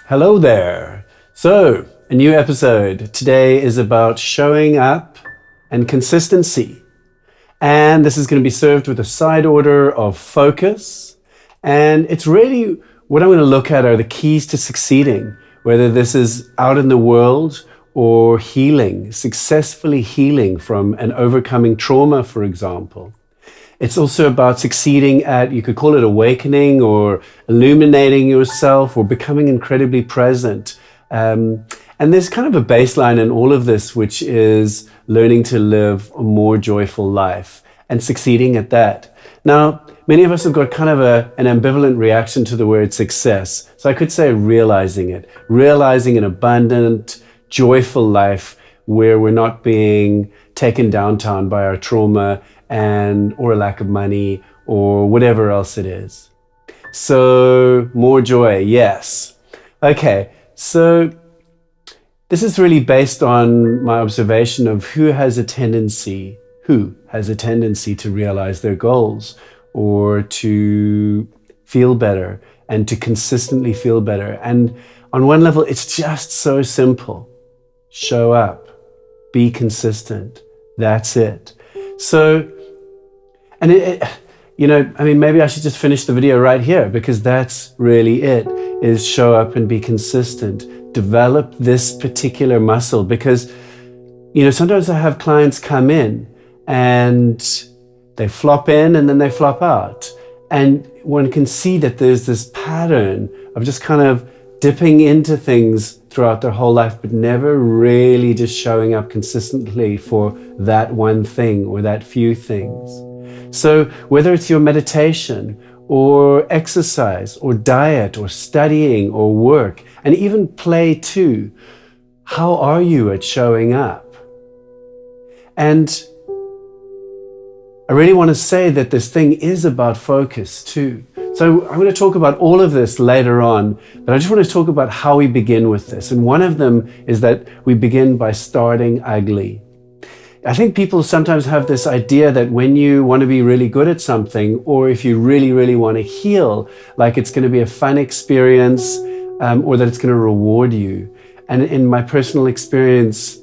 Hello there. So, a new episode. Today is about showing up and consistency. And this is going to be served with a side order of focus. And it's really what I'm going to look at are the keys to succeeding, whether this is out in the world or healing, successfully healing from and overcoming trauma, for example. It's also about succeeding at, you could call it awakening or illuminating yourself or becoming incredibly present. And there's kind of a baseline in all of this, which is learning to live a more joyful life and succeeding at that. Now, many of us have got kind of an ambivalent reaction to the word success. So I could say realizing an abundant, joyful life where we're not being taken downtown by our trauma or a lack of money or whatever else it is. So more joy, yes. Okay, so this is really based on my observation of who has a tendency to realize their goals or to feel better and to consistently feel better. And on one level, it's just so simple. Show up, be consistent. That's it. So, and maybe I should just finish the video right here because that's really it, is show up and be consistent. Develop this particular muscle because, sometimes I have clients come in and they flop in and then they flop out. And one can see that there's this pattern of just kind of dipping into things throughout their whole life, but never really just showing up consistently for that one thing or that few things. So whether it's your meditation or exercise or diet or studying or work and even play too, how are you at showing up? And I really want to say that this thing is about focus too. So I'm going to talk about all of this later on, but I just want to talk about how we begin with this. And one of them is that we begin by starting ugly. I think people sometimes have this idea that when you want to be really good at something, or if you really, really want to heal, like it's going to be a fun experience, or that it's going to reward you. And in my personal experience,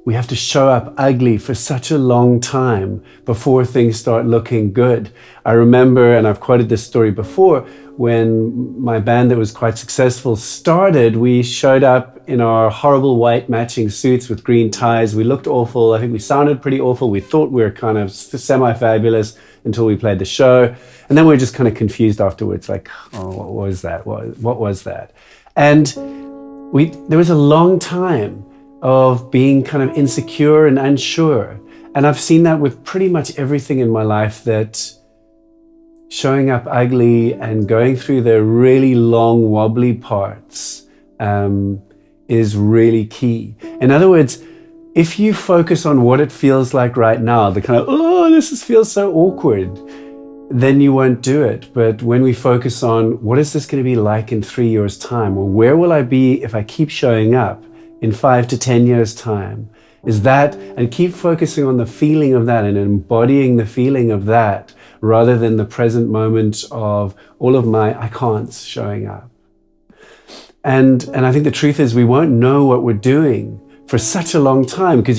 we have to show up ugly for such a long time before things start looking good. I remember, and I've quoted this story before, when my band that was quite successful started, we showed up in our horrible white matching suits with green ties. We looked awful. I think we sounded pretty awful. We thought we were kind of semi-fabulous until we played the show. And then we were just kind of confused afterwards, like, oh, what was that? What was that? And there was a long time of being kind of insecure and unsure. And I've seen that with pretty much everything in my life, that showing up ugly and going through the really long wobbly parts is really key. In other words, if you focus on what it feels like right now, the kind of, feels so awkward, then you won't do it. But when we focus on what is this going to be like in 3 years' time, or where will I be if I keep showing up in 5 to 10 years' time, and keep focusing on the feeling of that and embodying the feeling of that rather than the present moment of all of my I can'ts showing up. And I think the truth is we won't know what we're doing for such a long time because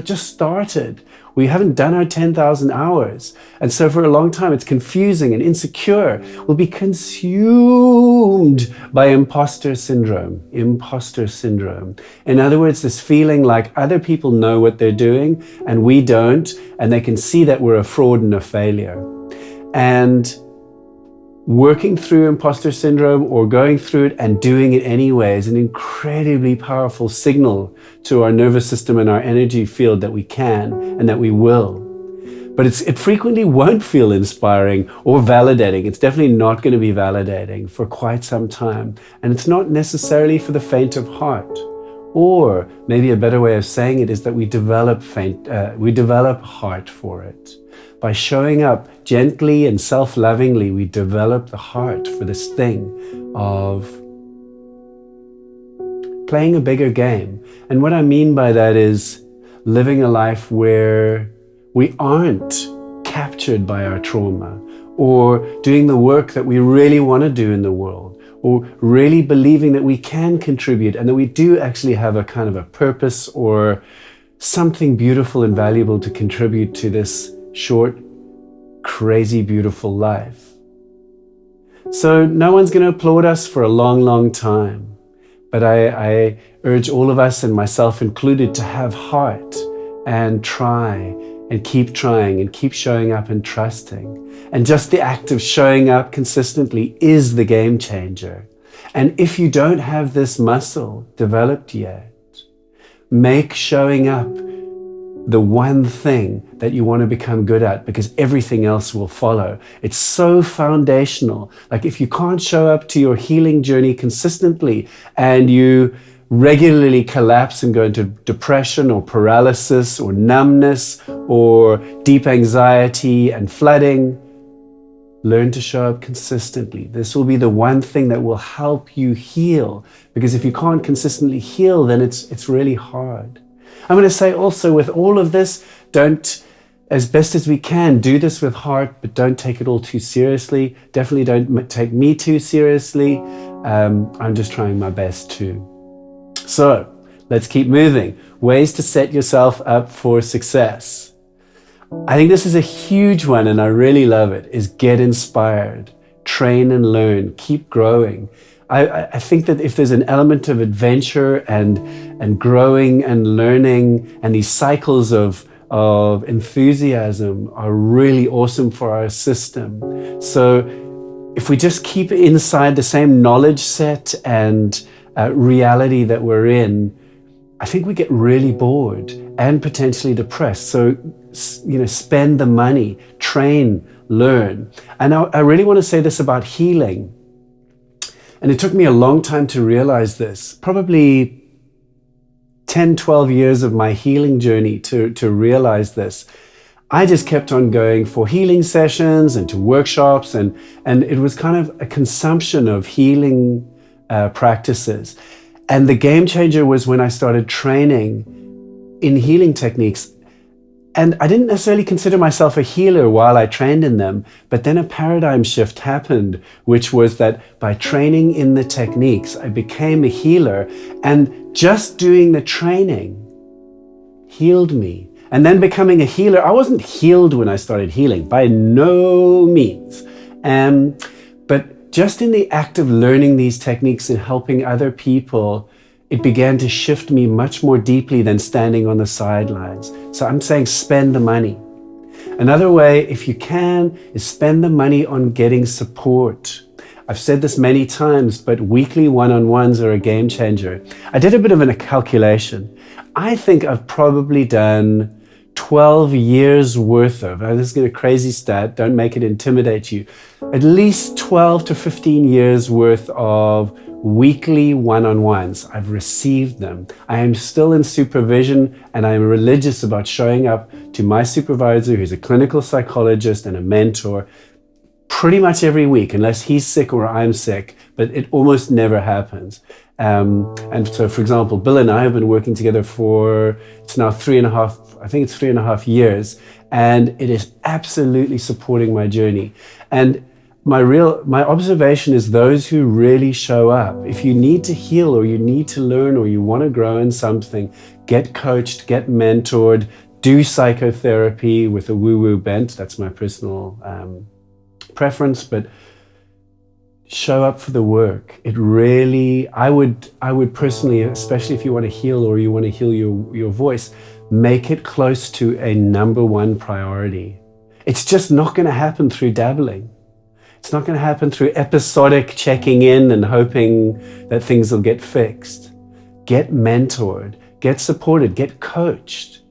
just started. We haven't done our 10,000 hours. And so for a long time, it's confusing and insecure. We'll be consumed by impostor syndrome. Impostor syndrome. In other words, this feeling like other people know what they're doing and we don't, and they can see that we're a fraud and a failure. And working through imposter syndrome or going through it and doing it anyway is an incredibly powerful signal to our nervous system and our energy field that we can and that we will. But it frequently won't feel inspiring or validating. It's definitely not going to be validating for quite some time. And it's not necessarily for the faint of heart. Or maybe a better way of saying it is that we develop heart for it. By showing up gently and self-lovingly, we develop the heart for this thing of playing a bigger game. And what I mean by that is living a life where we aren't captured by our trauma or doing the work that we really want to do in the world, or really believing that we can contribute and that we do actually have a kind of a purpose or something beautiful and valuable to contribute to this short, crazy, beautiful life. So no one's going to applaud us for a long, long time. But I urge all of us, and myself included, to have heart and try and keep trying and keep showing up and trusting. And just the act of showing up consistently is the game changer. And if you don't have this muscle developed yet, make showing up the one thing that you want to become good at, because everything else will follow. It's so foundational. Like if you can't show up to your healing journey consistently and you regularly collapse and go into depression or paralysis or numbness or deep anxiety and flooding, learn to show up consistently. This will be the one thing that will help you heal, because if you can't consistently heal, then it's really hard. I'm going to say also, with all of this, don't, as best as we can, do this with heart, but don't take it all too seriously. Definitely don't take me too seriously. I'm just trying my best too. So let's keep moving. Ways to set yourself up for success. I think this is a huge one, and I really love it, is get inspired, train and learn, keep growing. I think that if there's an element of adventure and growing and learning, and these cycles of enthusiasm are really awesome for our system. So if we just keep inside the same knowledge set and reality that we're in, I think we get really bored and potentially depressed. So, spend the money, train, learn. And I really want to say this about healing. And it took me a long time to realize this, probably 10, 12 years of my healing journey to realize this. I just kept on going for healing sessions and to workshops, and it was kind of a consumption of healing practices. And the game changer was when I started training in healing techniques. And I didn't necessarily consider myself a healer while I trained in them, but then a paradigm shift happened, which was that by training in the techniques, I became a healer, and just doing the training healed me. And then becoming a healer, I wasn't healed when I started healing, by no means. But just in the act of learning these techniques and helping other people, it began to shift me much more deeply than standing on the sidelines. So I'm saying spend the money. Another way, if you can, is spend the money on getting support. I've said this many times, but weekly one-on-ones are a game changer. I did a bit of a calculation. I think I've probably done 12 years worth of, this is a crazy stat, don't make it intimidate you, at least 12 to 15 years worth of weekly one-on-ones. I've received them. I am still in supervision, and I am religious about showing up to my supervisor, who's a clinical psychologist and a mentor, pretty much every week, unless he's sick or I'm sick, but it almost never happens. And so, for example, Bill and I have been working together for, it's now 3.5 years, and it is absolutely supporting my journey. And my observation is those who really show up. If you need to heal, or you need to learn, or you want to grow in something, get coached, get mentored, do psychotherapy with a woo-woo bent. That's my personal preference, but show up for the work. It really, I would personally, especially if you want to heal or you want to heal your voice, make it close to a number one priority. It's just not going to happen through dabbling. It's not going to happen through episodic checking in and hoping that things will get fixed. Get mentored, get supported, get coached.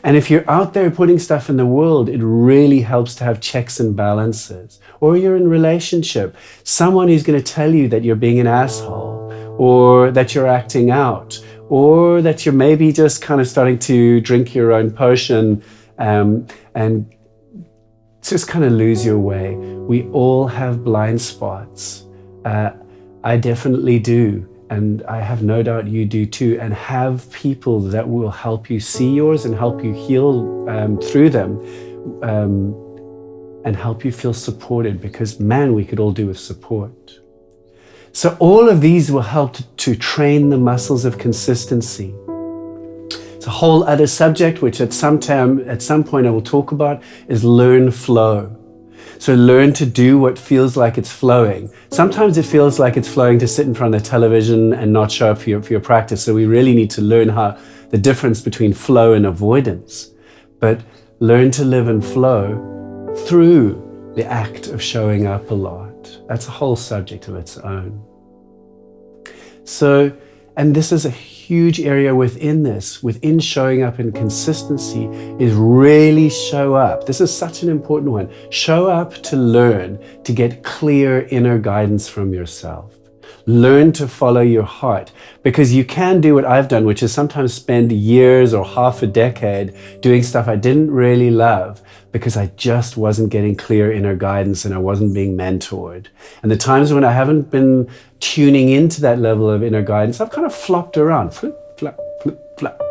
And if you're out there putting stuff in the world, it really helps to have checks and balances. Or you're in a relationship, someone who's going to tell you that you're being an asshole, or that you're acting out, or that you're maybe just kind of starting to drink your own potion and just kind of lose your way. We all have blind spots. I definitely do. And I have no doubt you do too. And have people that will help you see yours and help you heal through them. and help you feel supported, because man, we could all do with support. So all of these will help to train the muscles of consistency. It's a whole other subject, which at some point I will talk about, is learn flow. So learn to do what feels like it's flowing. Sometimes it feels like it's flowing to sit in front of the television and not show up for your practice. So we really need to learn the difference between flow and avoidance. But learn to live in flow through the act of showing up a lot. That's a whole subject of its own. So, and this is a huge area within showing up in consistency, is really show up. This is such an important one. Show up to learn, to get clear inner guidance from yourself. Learn to follow your heart, because you can do what I've done, which is sometimes spend years or half a decade doing stuff I didn't really love because I just wasn't getting clear inner guidance and I wasn't being mentored. And the times when I haven't been tuning into that level of inner guidance, I've kind of flopped around, flip, flop, flip, flop.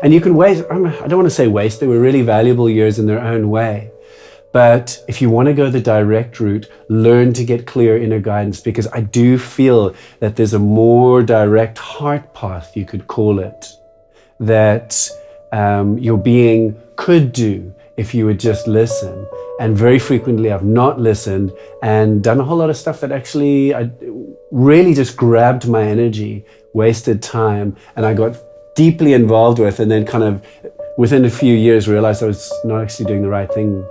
And you can waste, I don't want to say waste, they were really valuable years in their own way. But if you want to go the direct route, learn to get clear inner guidance, because I do feel that there's a more direct heart path, you could call it, that your being could do if you would just listen. And very frequently I've not listened and done a whole lot of stuff that actually I really just grabbed my energy, wasted time, and I got deeply involved with, and then kind of within a few years realized I was not actually doing the right thing.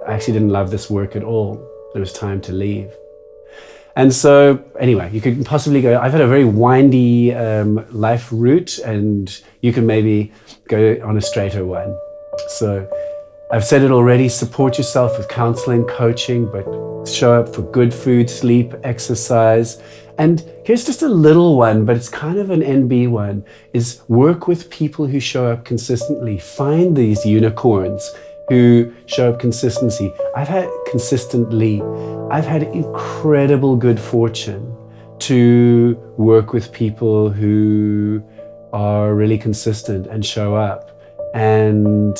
I actually didn't love this work at all. It was time to leave. And so anyway, you could possibly go, I've had a very windy life route, and you can maybe go on a straighter one. So I've said it already, support yourself with counseling, coaching, but show up for good food, sleep, exercise. And here's just a little one, but it's kind of an NB one, is work with people who show up consistently. Find these unicorns who show up consistently. I've had incredible good fortune to work with people who are really consistent and show up. And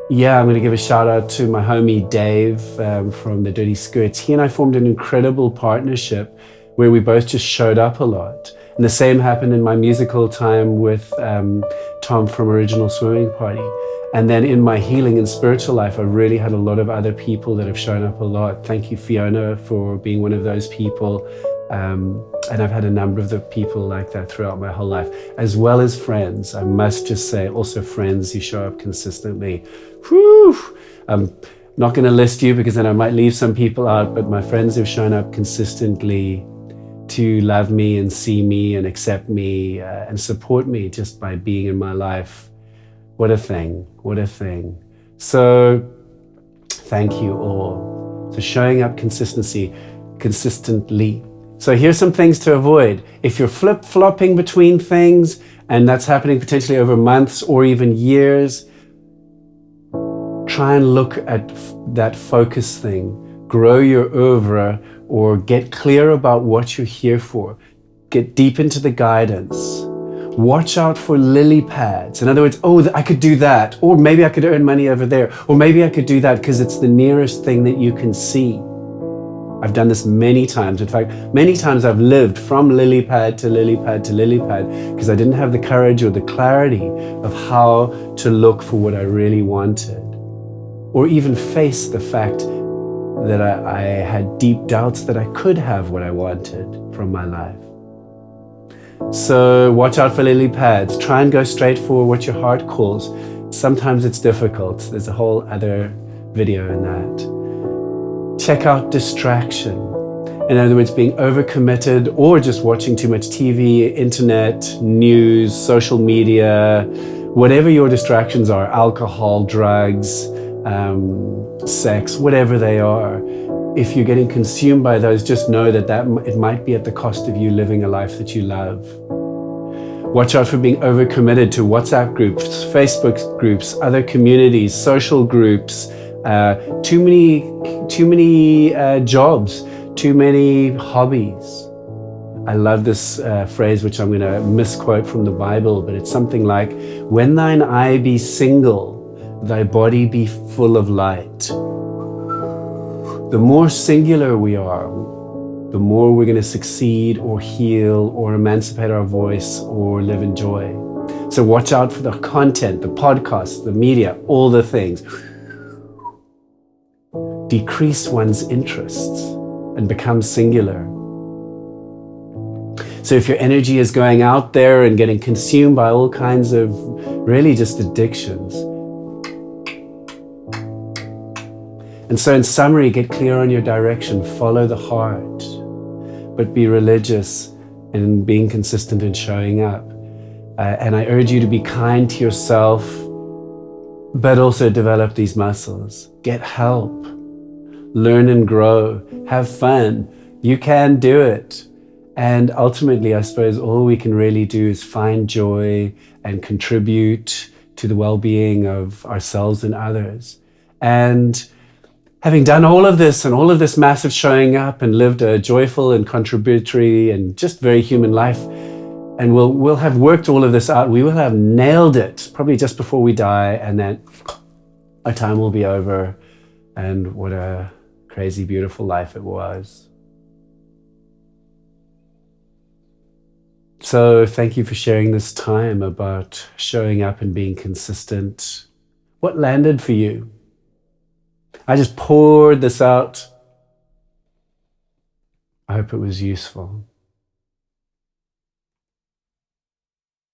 yeah, I'm going to give a shout out to my homie Dave from the Dirty Skirts. He and I formed an incredible partnership where we both just showed up a lot. And the same happened in my musical time with Tom from Original Swimming Party. And then in my healing and spiritual life, I've really had a lot of other people that have shown up a lot. Thank you, Fiona, for being one of those people. And I've had a number of the people like that throughout my whole life, as well as friends. I must just say, also friends who show up consistently. Whew! I'm not going to list you because then I might leave some people out, but my friends who've shown up consistently to love me and see me and accept me and support me just by being in my life. What a thing, what a thing. So thank you all. So showing up consistently. So here's some things to avoid. If you're flip-flopping between things, and that's happening potentially over months or even years, try and look at that focus thing. Grow your oeuvre, or get clear about what you're here for. Get deep into the guidance. Watch out for lily pads. In other words, oh, I could do that. Or maybe I could earn money over there. Or maybe I could do that because it's the nearest thing that you can see. I've done this many times. In fact, many times I've lived from lily pad to lily pad to lily pad because I didn't have the courage or the clarity of how to look for what I really wanted. Or even face the fact that I had deep doubts that I could have what I wanted from my life. So watch out for lily pads. Try and go straight for what your heart calls. Sometimes it's difficult. There's a whole other video in that. Check out distraction. In other words, being overcommitted or just watching too much TV, internet, news, social media, whatever your distractions are, alcohol, drugs, sex, whatever they are. If you're getting consumed by those, just know that it might be at the cost of you living a life that you love. Watch out for being overcommitted to WhatsApp groups, Facebook groups, other communities, social groups, too many jobs, too many hobbies. I love this phrase, which I'm going to misquote from the Bible, but it's something like, "When thine eye be single, thy body be full of light." The more singular we are, the more we're going to succeed or heal or emancipate our voice or live in joy. So watch out for the content, the podcasts, the media, all the things. Decrease one's interests and become singular. So if your energy is going out there and getting consumed by all kinds of really just addictions. And so in summary, get clear on your direction, follow the heart, but be religious in being consistent in showing up. And I urge you to be kind to yourself, but also develop these muscles. Get help, learn and grow, have fun. You can do it. And ultimately, I suppose all we can really do is find joy and contribute to the well-being of ourselves and others. And having done all of this and all of this massive showing up and lived a joyful and contributory and just very human life, and we'll have worked all of this out, we will have nailed it probably just before we die, and then our time will be over. And what a crazy, beautiful life it was. So thank you for sharing this time about showing up and being consistent. What landed for you? I just poured this out. I hope it was useful.